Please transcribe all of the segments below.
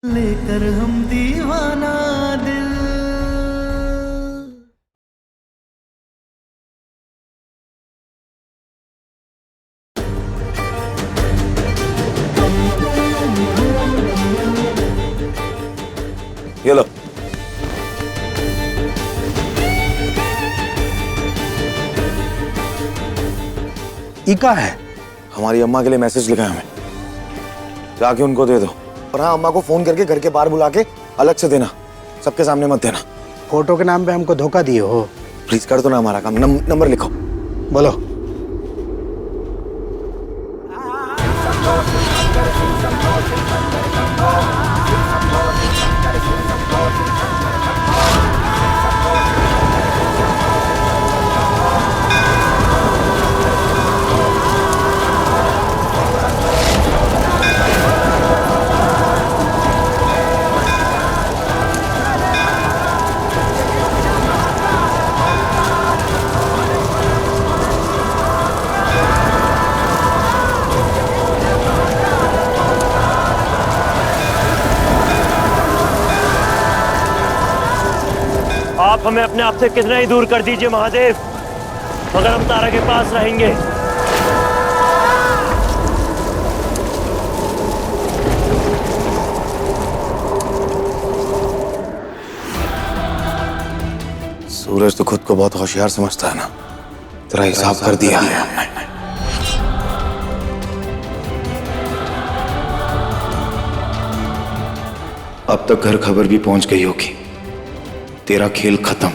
लेकर हम दीवाना दिल। ये लो। इका है। हमारी अम्मा के लिए मैसेज लिखा है हमें, जाके उनको दे दो। और हाँ, अम्मा को फोन करके घर के बाहर बुला के अलग से देना, सबके सामने मत देना। फोटो के नाम पे हमको धोखा दिए हो। प्लीज कर दो ना हमारा काम। नंबर लिखो। बोलो। आप हमें अपने आप से कितना ही दूर कर दीजिए महादेव, मगर हम तारा के पास रहेंगे। सूरज तो खुद को बहुत होशियार समझता है ना, तेरा हिसाब कर दिया है हमने। अब तक घर खबर भी पहुंच गई होगी, तेरा खेल खत्म।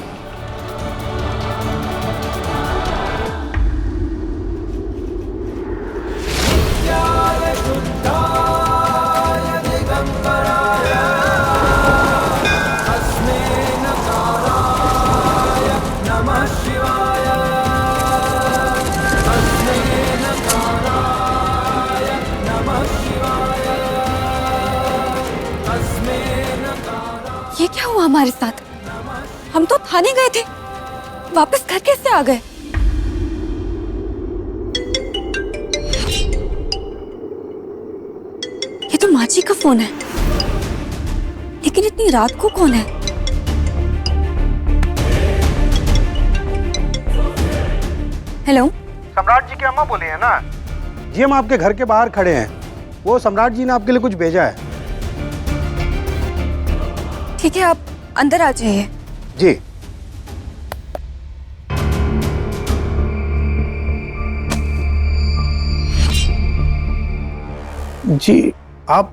ये क्या हुआ हमारे साथ? हम तो थाने गए थे, वापस घर कैसे आ गए? ये तो माची का फोन है, लेकिन इतनी रात को कौन है? हेलो, सम्राट जी की अम्मा बोले हैं ना? जी हम आपके घर के बाहर खड़े हैं, वो सम्राट जी ने आपके लिए कुछ भेजा है। ठीक है, आप अंदर आ जाइए। जी। जी आप?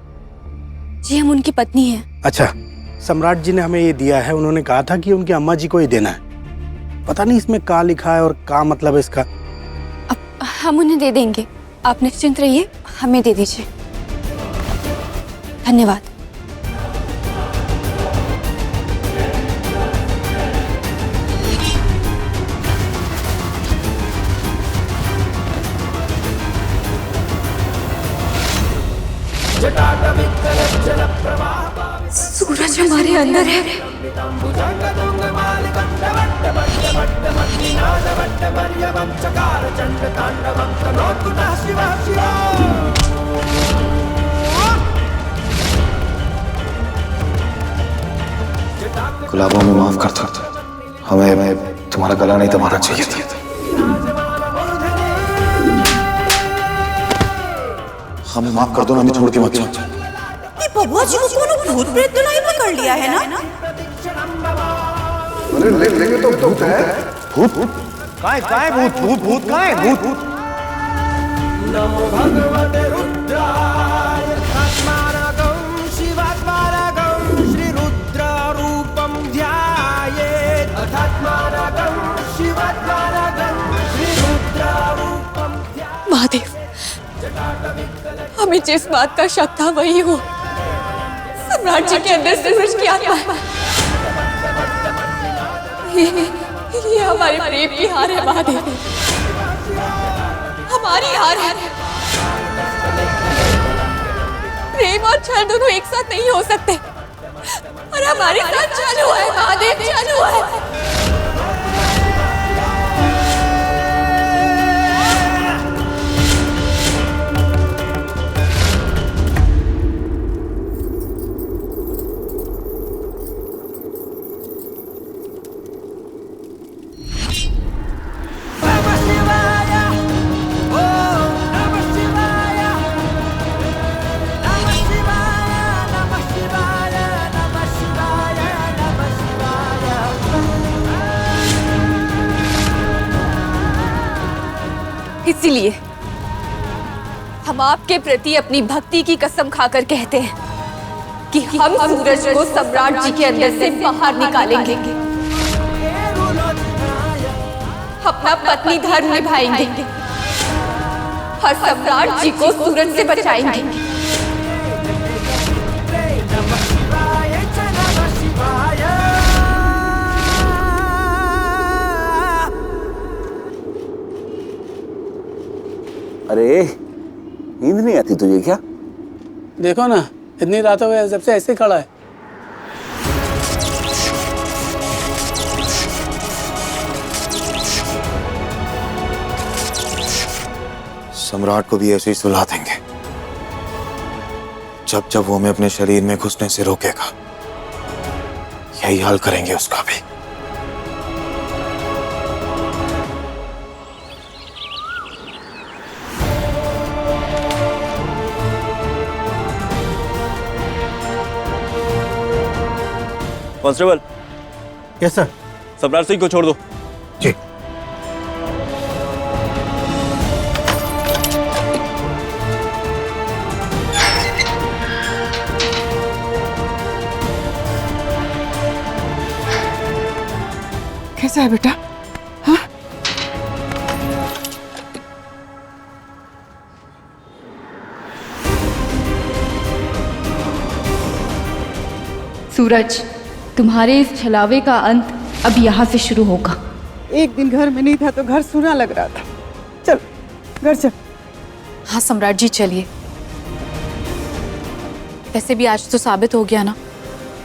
जी हम उनकी पत्नी हैं। अच्छा, सम्राट जी ने हमें ये दिया है, उन्होंने कहा था कि उनकी अम्मा जी को ही देना है। पता नहीं इसमें क्या लिखा है और क्या मतलब है इसका। अब हम उन्हें दे देंगे, आप निश्चिंत रहिए, हमें दे दीजिए। धन्यवाद। सूरज हमारे अंदर है। गुलाबों में माफ कर दो, हमें तुम्हारा गला नहीं दबाना चाहिए था। हमें माफ कर दो ना, हमें छोड़ के मत जाओ। बबुआ जी को कोनो भूत प्रेत तो नहीं पकड़ लिया है ना? अरे ले तो भूत है। भूत? काय भूत? भूत काय भूत? नमो भगवते रुद्राय आत्मानगं शिवात्मानगं श्री रुद्र रूपं ध्यायेत्। आत्मानगं शिवात्मानगं श्री रुद्र रूपं ध्यायेत्। महादेव, हमें जिस बात का शक था वही हो। सम्राट जी के अंदर सूरज की आत्मा है। ये हमारे प्रेम की हार है महादेव, हमारी हार है। प्रेम और छल दोनों एक साथ नहीं हो सकते, और हमारे साथ छल हुआ है महादेव, छल हुआ है। इसीलिए हम आपके प्रति अपनी भक्ति की कसम खाकर कहते हैं कि हम सूरज को सम्राट जी के अंदर से बाहर निकालेंगे, अपना पत्नी धर्म निभाएंगे और सम्राट जी को सूरज से बचाएंगे। अरे नींद नहीं आती तुझे क्या? देखो ना, इतनी रात हो गई जब से ऐसे खड़ा है। सम्राट को भी ऐसे ही सुला देंगे। जब जब वो हमें अपने शरीर में घुसने से रोकेगा, यही हाल करेंगे उसका भी। Constable, yes sir. सम्राट सिंह को छोड़ दो। जी। कैसा है बेटा? हाँ? सूरज, तुम्हारे इस छलावे का अंत अब यहाँ से शुरू होगा। एक दिन घर में नहीं था तो घर सुना लग रहा था। चल घर चल। हाँ सम्राट जी चलिए। वैसे भी आज तो साबित हो गया ना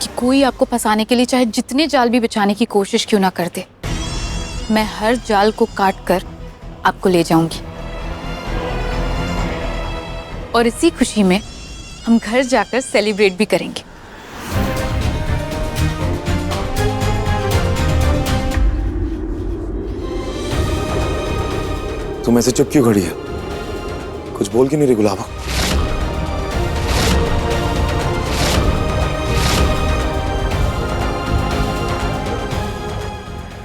कि कोई आपको फंसाने के लिए चाहे जितने जाल भी बिछाने की कोशिश क्यों ना कर दे, मैं हर जाल को काट कर आपको ले जाऊंगी। और इसी खुशी में हम घर जाकर सेलिब्रेट भी करेंगे। तुम ऐसे चुप क्यों खड़ी है? कुछ बोल क्यों नहीं रही गुलाबो?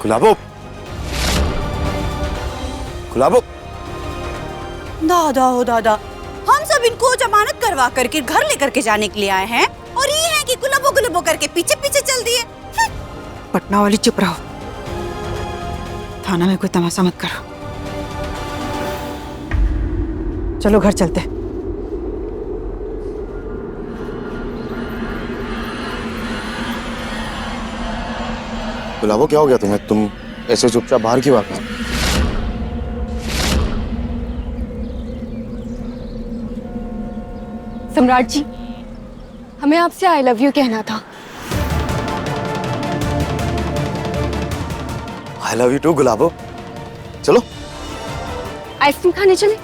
गुलाबो, गुलाबो। दादा हो दादा, हम सब इनको जमानत करवा करके घर लेकर के जाने के लिए आए हैं और ये है कि गुलाबो गुलाबो करके पीछे पीछे चल दिए। पटना वाली चुप रहो, थाना में कोई तमाशा मत करो। चलो घर चलते। गुलाबो क्या हो गया तुम्हें? तुम ऐसे चुपचाप बाहर की बात है? सम्राट जी, हमें आपसे आई लव यू कहना था। आई लव यू टू गुलाबो। चलो आइसक्रीम खाने चले।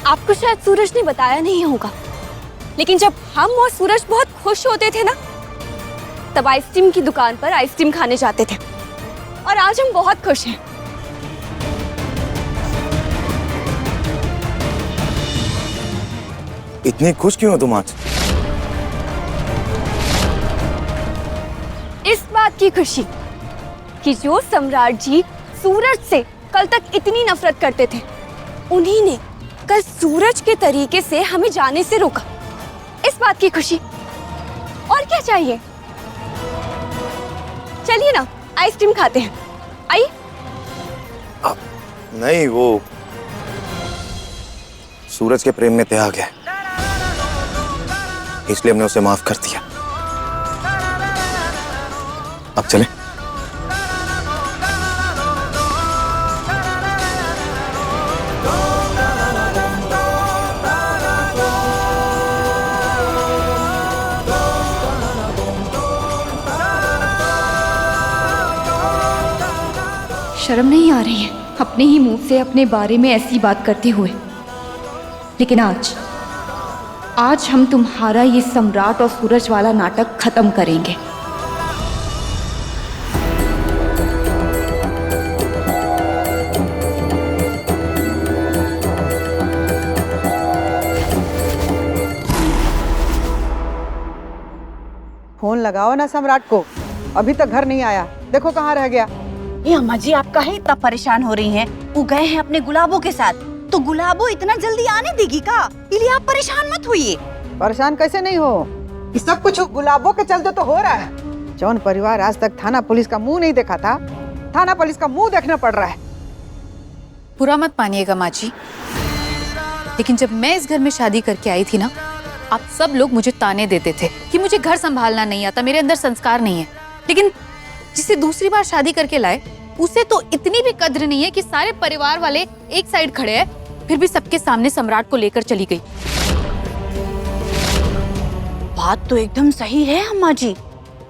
आपको शायद सूरज ने बताया नहीं होगा, लेकिन जब हम और सूरज बहुत खुश होते थे ना, तब आइसक्रीम की दुकान पर आइसक्रीम खाने जाते थे। और आज हम बहुत खुश हैं। इतनी खुश क्यों हो तुम आज? इस बात की खुशी कि जो सम्राट जी सूरज से कल तक इतनी नफरत करते थे, उन्हीं ने कल सूरज के तरीके से हमें जाने से रोका। इस बात की खुशी। और क्या चाहिए? चलिए ना, आइसक्रीम खाते हैं। आइए। नहीं, वो सूरज के प्रेम में त्याग है, इसलिए हमने उसे माफ कर दिया। अब चलें। शर्म नहीं आ रही है अपने ही मुंह से अपने बारे में ऐसी बात करते हुए? लेकिन आज हम तुम्हारा ये सम्राट और सूरज वाला नाटक खत्म करेंगे। फोन लगाओ ना सम्राट को। अभी तक घर नहीं आया, देखो कहाँ रह गया। ये अम्मा जी आप काहे इतना परेशान हो रही हैं? वो गए हैं अपने गुलाबों के साथ, तो गुलाबो इतना जल्दी आने देगी का? इसलिए आप परेशान मत होइए। परेशान कैसे नहीं हो, ये सब कुछ गुलाबों के चलते तो हो रहा है। जौन परिवार आज तक थाना पुलिस का मुंह नहीं देखा था, थाना पुलिस का मुंह देखना पड़ रहा है। बुरा मत मानिएगा माँ जी, लेकिन जब मैं इस घर में शादी करके आई थी ना, आप सब लोग मुझे ताने देते थे कि मुझे घर संभालना नहीं आता, मेरे अंदर संस्कार नहीं है। लेकिन जिसे दूसरी बार शादी करके लाए, उसे तो इतनी भी कद्र नहीं है कि सारे परिवार वाले एक साइड खड़े हैं, फिर भी सबके सामने सम्राट को लेकर चली गई। बात तो एकदम सही है अम्मा जी।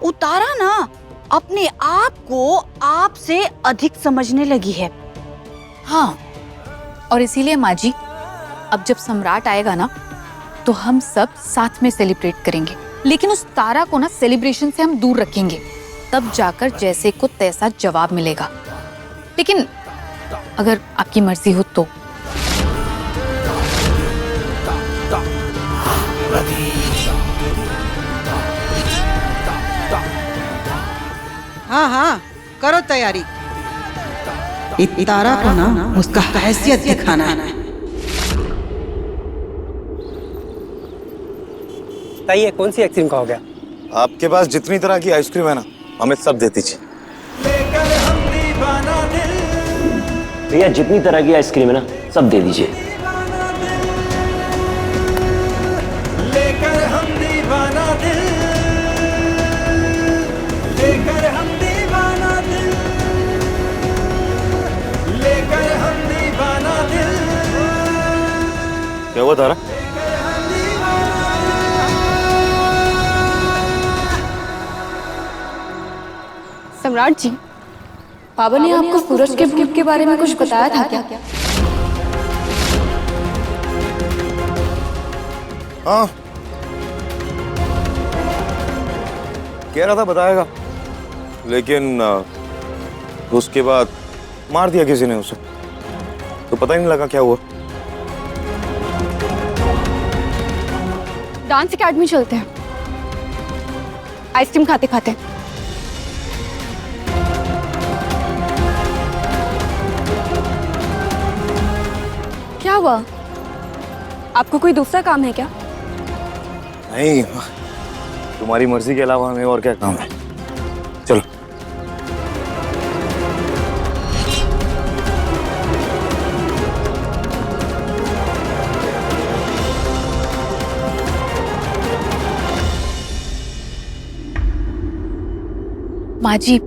उतारा ना अपने आप को आपसे अधिक समझने लगी है। हाँ, और इसीलिए माँ जी, अब जब सम्राट आएगा ना, तो हम सब साथ में सेलिब्रेट करेंगे, लेकिन उस तारा को ना सेलिब्रेशन से हम दूर रखेंगे, तब जाकर जैसे को तैसा जवाब मिलेगा। लेकिन अगर आपकी मर्जी हो तो। हाँ हाँ, करो तैयारी। तारा को ना उसका हैसियत दिखाना है। बताइए कौन सी आइसक्रीम का हो गया? आपके पास जितनी तरह की आइसक्रीम है ना, हमें सब दे दीजिए। भैया जितनी तरह की आइसक्रीम है ना, सब दे दीजिए। लेकर हम दीवाना दिल, लेकर हम दीवाना दिल, लेकर हम दीवाना दिल। क्या हुआ तारा? सम्राट जी, बाबा ने आपको सूरज के भूत के बारे में कुछ बताया था क्या? हाँ, कह रहा था बताएगा, लेकिन उसके बाद मार दिया किसी ने उसे, तो पता ही नहीं लगा क्या हुआ। डांस एकेडमी चलते हैं, आइसक्रीम खाते खाते। क्या हुआ? आपको कोई दूसरा काम है क्या? नहीं, तुम्हारी मर्जी के अलावा हमें और क्या काम है। चलो। माँ जी,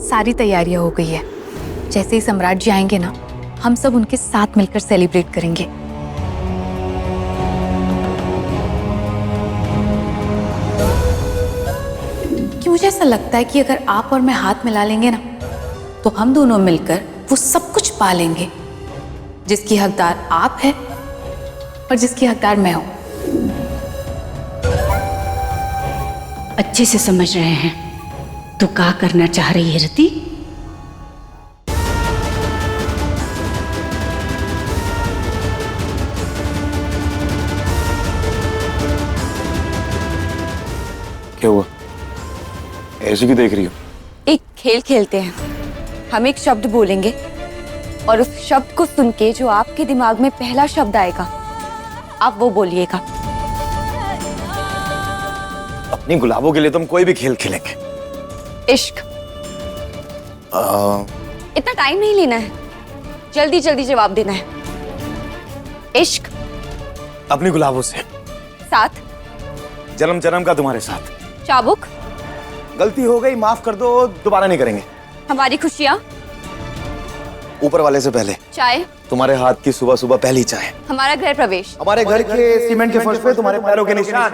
सारी तैयारियां हो गई है। जैसे ही सम्राट जी आएंगे ना, हम सब उनके साथ मिलकर सेलिब्रेट करेंगे। कि मुझे ऐसा लगता है कि अगर आप और मैं हाथ मिला लेंगे ना, तो हम दोनों मिलकर वो सब कुछ पा लेंगे जिसकी हकदार आप है और जिसकी हकदार मैं हूं। अच्छे से समझ रहे हैं तो क्या करना चाह रही है रति? क्या हुआ? ऐसे क्यों देख रही हो? एक खेल खेलते हैं। हम एक शब्द बोलेंगे और उस शब्द को सुन के जो आपके दिमाग में पहला शब्द आएगा, आप वो बोलिएगा। अपनी गुलाबों के लिए तुम कोई भी खेल खेलेंगे। इश्क। इतना टाइम नहीं लेना है, जल्दी जल्दी जवाब देना है। इश्क। अपनी गुलाबों से। साथ। जन्म जन्म का तुम्हारे साथ। चाबुक। गलती हो गई, माफ कर दो, दोबारा नहीं करेंगे। हमारी खुशियाँ। ऊपर वाले से पहले। चाय। तुम्हारे हाथ की सुबह सुबह पहली चाय। हमारा गृह प्रवेश। हमारे घर के सीमेंट के फर्श पे तुम्हारे पैरों के निशान।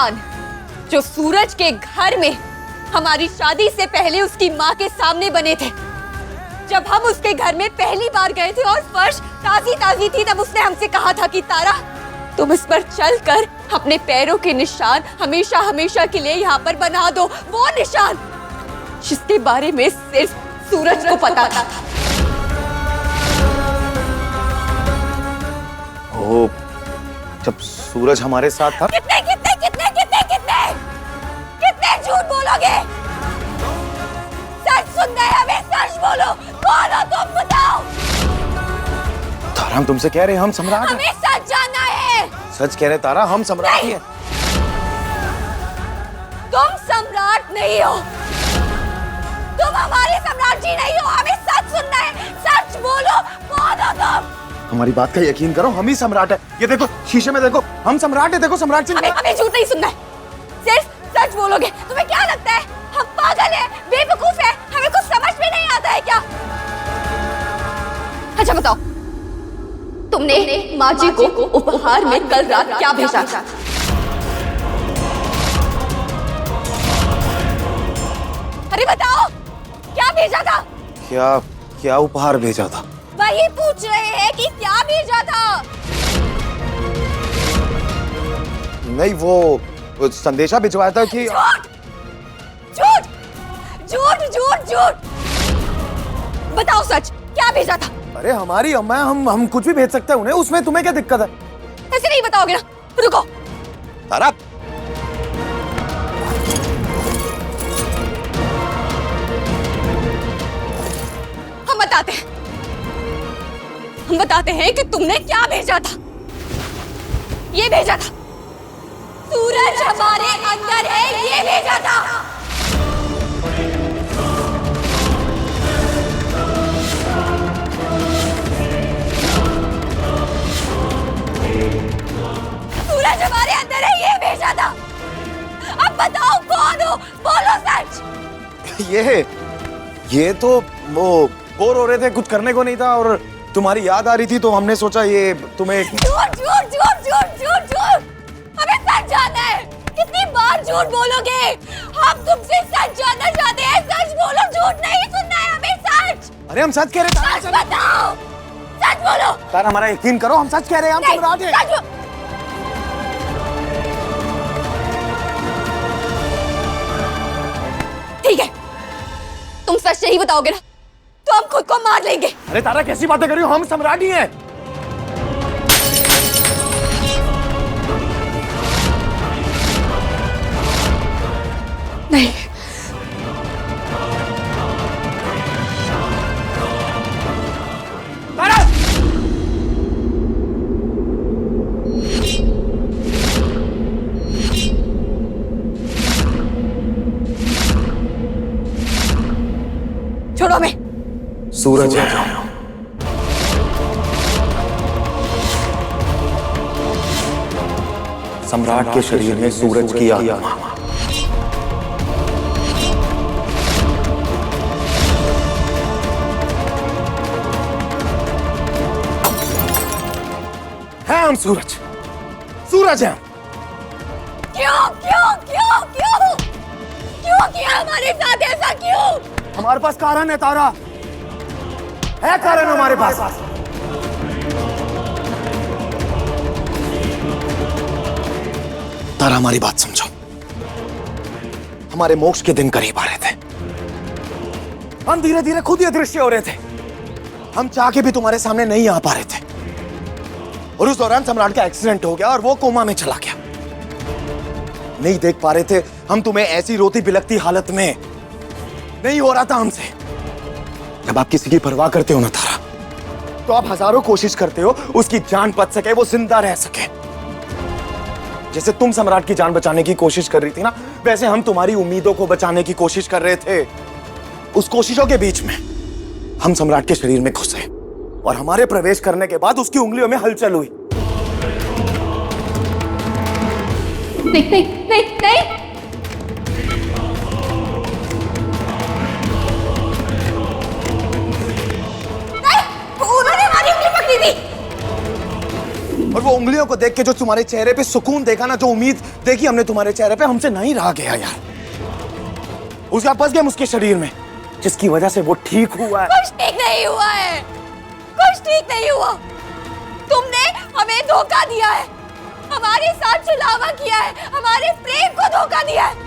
निशान जो सूरज के घर में हमारी शादी से पहले उसकी माँ के सामने बने थे। जब हम उसके घर में पहली बार गए थे और फर्श ताजी ताजी थी, तब उसने हमसे कहा था कि तारा, तुम इस पर चलकर अपने पैरों के निशान हमेशा हमेशा के लिए यहाँ पर बना दो। वो निशान जिसके बारे में सिर्फ सूरज को पता था। ओ, जब सूरज हमारे साथ था। कितने कितने कितने कितने कितने कितने झूठ बोलोगे? सच सुनना है हमें, सच बोलो। कौन हो तुम, बताओ। तारा, हम तुमसे कह रहे हैं हम सम्राट हैं। हमें सच जानना है। सच कह रहे तारा, हम सम्राट ही हैं। तुम सम्राट नहीं हो, तुम हमारे सम्राट जी नहीं हो। हमें सच सुनना है, सच बोलो। कौन हो तुम? हमारी बात का यकीन करो, हम ही सम्राट है। ये देखो शीशे में देखो, हम सम्राट है। देखो सम्राट जी। हमें झूठ नहीं सुनना है, सिर्फ सच बोलोगे। तुम्हें क्या लगता है हम पागल हैं, बेवकूफ हैं, हमें कुछ समझ में नहीं आता है क्या? अच्छा बताओ, तुमने माँ जी को उपहार में कल रात क्या भेजा था? अरे बताओ, क्या भेजा था? क्या क्या उपहार भेजा था? वही पूछ रहे हैं कि क्या भेजा था। नहीं, वो संदेशा भिजवाया था कि झूठ झूठ झूठ झूठ झूठ। बताओ सच, क्या भेजा था? अरे हमारी अम्मा, हम कुछ भी भेज सकते हैं उन्हें, उसमें तुम्हें क्या दिक्कत है? ऐसे नहीं बताओगे ना, रुको। तारा, हम बताते हैं कि तुमने क्या भेजा था। ये भेजा था, सूरज हमारे अंदर है, ये भेजा था। सूरज हमारे अंदर है, ये भेजा था। अब बताओ कौन हो, बोलो सच। ये तो वो बोर हो रहे थे, कुछ करने को नहीं था और तुम्हारी याद आ रही थी, तो हमने सोचा ये तुम्हें। झूठ झूठ झूठ झूठ झूठ झूठ, हमें सच जानना है। कितनी बार झूठ बोलोगे? हम तुमसे सच जानना चाहते हैं, सच बोलो, झूठ नहीं सुनना है हमें, सच। अरे हम सच कह रहे हैं। सच बताओ, सच बोलो। तारा, हमारा यकीन करो, हम सच कह रहे हैं, हम सम्राट हैं। ठीक है, तुम सच नहीं बताओगे ना, तो हम खुद को मार लेंगे। अरे तारा, कैसी बातें कर रही हो? हम सम्राट ही हैं। नहीं, तारा! छोड़ो हमें। सूरज है। सम्राट के शरीर में सूरज की आत्मा। है हम सूरज, सूरज है। क्यों क्यों क्यों क्यों क्यों किया हमारे साथ ऐसा, क्यों? हमारे पास कारण है तारा, है कारण हमारे पास। तारा, हमारी बात समझो, हमारे मोक्ष के दिन करीब आ रहे थे। हम धीरे धीरे खुद ही अदृश्य हो रहे थे। हम चाह के भी तुम्हारे सामने नहीं आ पा रहे थे और उस दौरान सम्राट का एक्सीडेंट हो गया और वो कोमा में चला गया। नहीं देख पा रहे थे हम तुम्हें ऐसी रोती बिलखती हालत में, नहीं हो रहा था हमसे। जब आप किसी की परवाह करते हो ना तारा, तो आप हजारों कोशिश करते हो उसकी जान बच सके, वो जिंदा रह सके। जैसे तुम सम्राट की जान बचाने की कोशिश कर रही थी ना, वैसे हम तुम्हारी उम्मीदों को बचाने की कोशिश कर रहे थे। उस कोशिशों के बीच में हम सम्राट के शरीर में घुसे और हमारे प्रवेश करने के बाद उसकी उंगलियों में हलचल हुई। नहीं नहीं नहीं नहीं, और वो उंगलियों को देख के जो तुम्हारे चेहरे पे सुकून देखा ना, जो उम्मीद देखी हमने तुम्हारे चेहरे पे, हमसे नहीं रहा गया यार। उसका पस गया उसके शरीर में, जिसकी वजह से वो ठीक हुआ है। कुछ ठीक नहीं हुआ है, कुछ ठीक नहीं हुआ। तुमने हमें धोखा दिया है, हमारे साथ छलावा किया है, हमारे प्रेम को धोखा दिया है।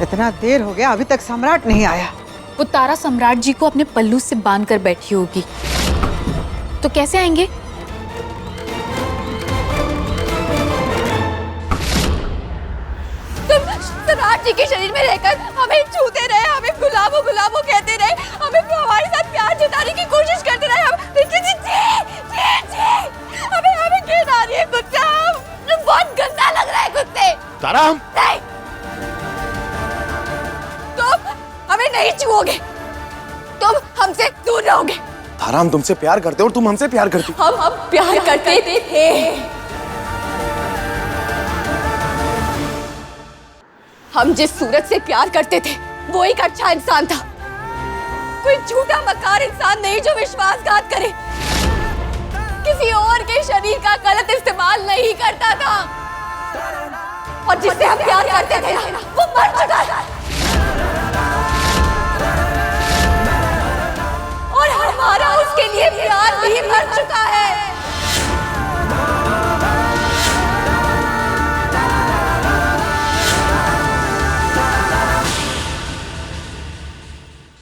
इतना देर हो गया, अभी तक सम्राट नहीं आया। वो तारा सम्राट जी को अपने पल्लू से बांध कर बैठी होगी, तो कैसे आएंगे? तुम सम्राट जी के शरीर में रहकर हमें छूते रहे, हमें गुलाबो गुलाबो कहते रहे, हमें हमारे साथ प्यार जताने की कोशिश करते रहे। हमें हमें घिन आ रही है कुत्ते, बहुत गंदा लग रहा है कुत्ते। तारा, नहीं, तुम हमें नहीं छुओगे, तुम हमसे दूर रहोगे। तारा, हम तुमसे प्यार करते और तुम हमसे प्यार करती। हम प्यार करते थे। हम जिस सूरज से प्यार करते थे वो एक अच्छा इंसान था, कोई झूठा मक्कार इंसान नहीं जो विश्वासघात करे, किसी और के शरीर का गलत इस्तेमाल नहीं करता था। और जिससे हम प्यार करते थे वो मर चुका है, और हमारा उसके लिए प्यार भी मर चुका है।